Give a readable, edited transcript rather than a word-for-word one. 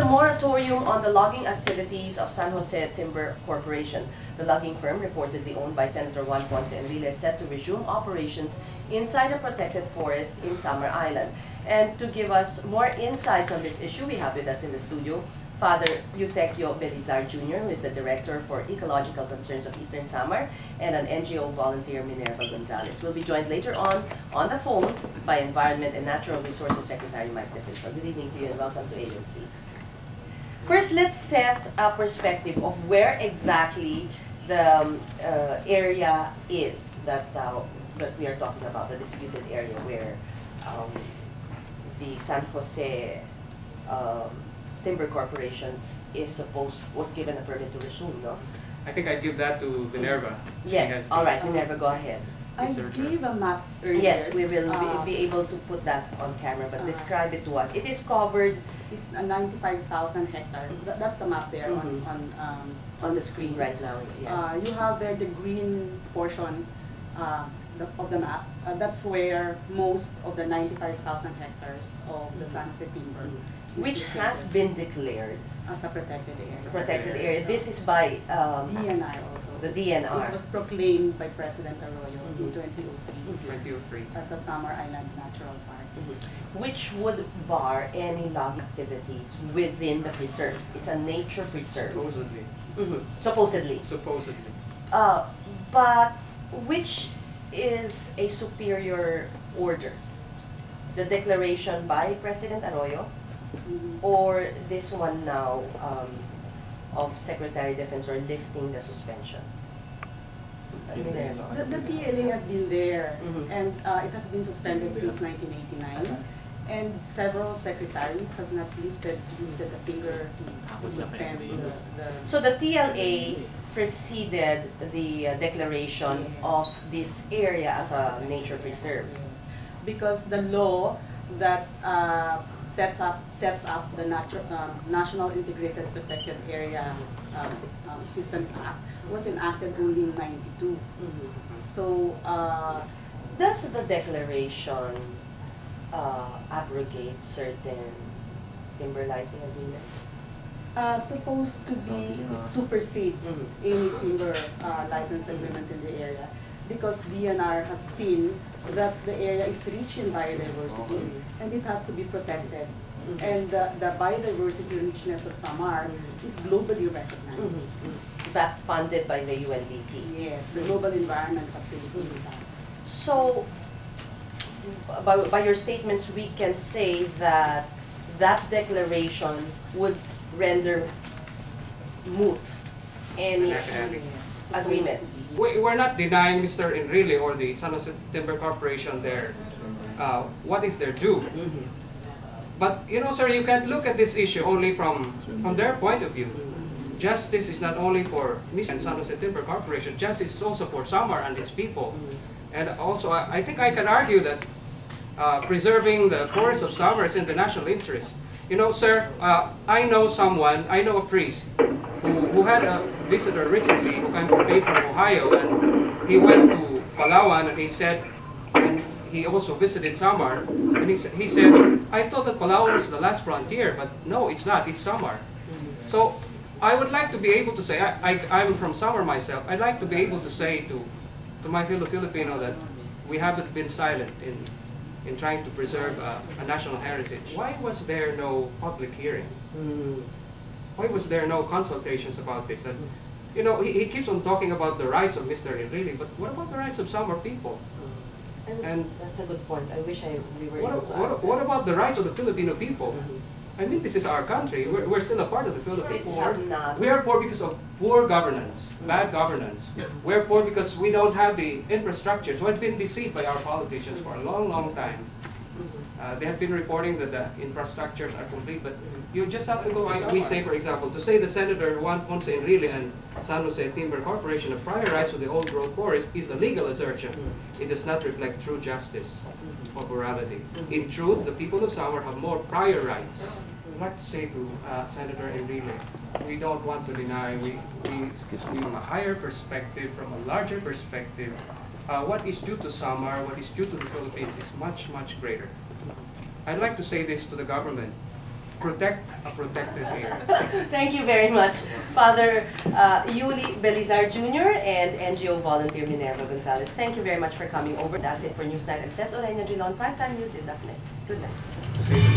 moratorium on the logging activities of San Jose Timber Corporation. The logging firm, reportedly owned by Senator Juan Ponce Enrile, is set to resume operations inside a protected forest in Samar Island. And to give us more insights on this issue, we have with us in the studio Father Euly Belizar Jr., who is the Director for Ecological Concerns of Eastern Samar, and an NGO volunteer, Minerva Gonzalez. We'll be joined later on the phone by Environment and Natural Resources Secretary Mike DeFilso. Good evening to you and welcome to ANC. First, let's set a perspective of where exactly the area is that we are talking about, the disputed area where the San Jose Timber Corporation was given a permit to resume, no? I think I'd give that to Minerva. Yes, all right, Minerva, go ahead. I gave a map earlier. Yes, we will be able to put that on camera, but describe it to us. It is covered. It's a 95,000 hectare. That's the map there on the screen right now. Yes. You have there the green portion of the map. That's where most of the 95,000 hectares of the San Jose timber, which has been declared as a protected area. Protected area. This is by DENR also. The DENR. It was proclaimed by President Arroyo in 2003 as a Samar Island Natural Park. Which would bar any logging activities within the preserve. It's a nature preserve. Supposedly. Supposedly. Supposedly. But which is a superior order? The declaration by President Arroyo, or this one now of Secretary Defensor lifting the suspension? The TLA has been there, and it has been suspended since 1989, and several secretaries has not lifted the finger to suspend the. So the TLA preceded the declaration of this area as a nature preserve. Yes. Because the law that sets up the National Integrated Protected Area Systems Act was enacted only in '92. So does the declaration abrogate certain timber licensing agreements? Supposed to be, it supersedes any timber license agreement in the area, because DNR has seen that the area is rich in biodiversity and it has to be protected. And the biodiversity richness of Samar is globally recognized. In fact, funded by the UNDP. Yes, the Global Environment Facility. So, by your statements, we can say that that declaration would render moot any agreements. We're not denying Mr. Enrile or the San Jose Timber Corporation what is their due. But you know, sir, you can't look at this issue only from their point of view. Justice is not only for Mr. and San Jose Timber Corporation. Justice is also for Samar and its people. And also, I think I can argue that preserving the forests of Samar is in the national interest. You know, sir, I know a priest who had a visitor recently who came from Ohio, and he went to Palawan, and he said, and he also visited Samar, and he said, I thought that Palawan was the last frontier, but no, it's not, it's Samar. So I would like to be able to say, I'm from Samar myself, I'd like to be able to say to my fellow Filipino that we haven't been silent in trying to preserve a national heritage. Why was there no public hearing? Why was there no consultations about this? And, you know, he keeps on talking about the rights of Mr. Enrile, but what about the rights of Samar people? And that's a good point. I wish we were able to ask what about the rights of the Filipino people? I mean, this is our country. We're still a part of the Philippines. We are poor because of poor governance, bad governance. We're poor because we don't have the infrastructure. So I've been deceived by our politicians for a long, long time. They have been reporting that the infrastructures are complete, but you just have to go, we say, for example, to say that Senator Juan Ponce Enrile and San Jose Timber Corporation have prior rights to the old growth forest is a legal assertion. It does not reflect true justice or morality. In truth, the people of Samar have more prior rights. I'd like to say to Senator Enrile, we don't want to deny, we from a higher perspective, from a larger perspective, what is due to Samar, what is due to the Philippines is much, much greater. I'd like to say this to the government. protect a protected area. Thank you very much, Father Euly Belizar Jr. and NGO volunteer Minerva Gonzalez. Thank you very much for coming over. That's it for Newsnight. I'm Cez Orena Drilon. Primetime News is up next. Good night.